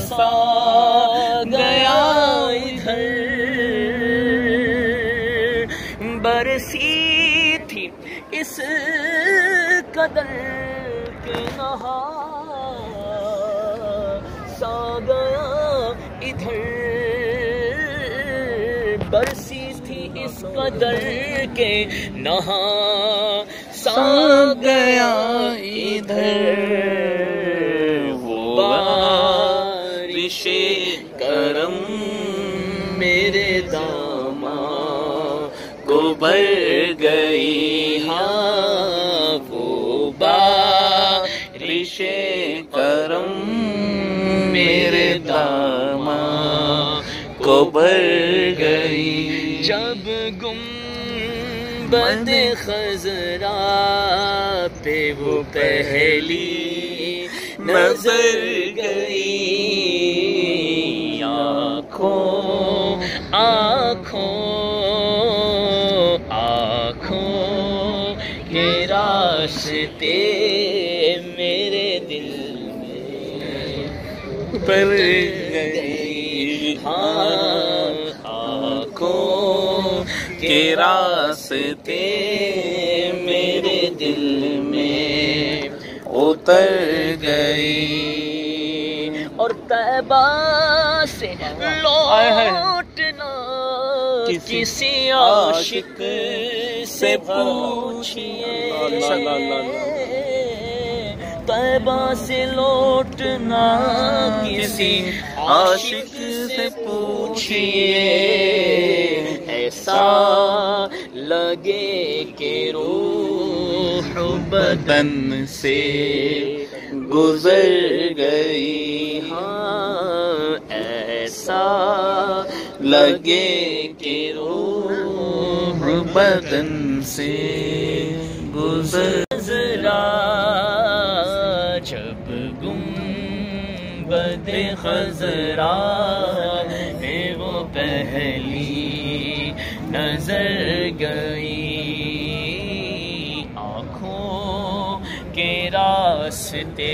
سا گیا ادھر برسی تھی اس قدر کہ نہا سا گیا ادھر برسی تھی اس قدر کہ نہا سا گیا ادھر وہ بارش کرم میرے داماں کو بھر گئی ہاں وہ بارش کرم میرے داماں کو بھر گئی جب گنبد خضرا پہ وہ پہلی نظر گئی آنکھوں کے راستے میرے دل میں پڑ گئی ہاں آنکھوں کے راستے میرے دل میں اتر گئی اور طیبہ سے لوٹنا کسی عاشق سے پوچھئے طیبہ سے لوٹنا کسی عاشق سے پوچھئے ایسا لگے کہ روح بدن سے گزر گئی ہاں ایسا لگے کہ روح بدن سے گزر جب گنبد خضرا ہے وہ پہلی نظر گئی آنکھوں کے راستے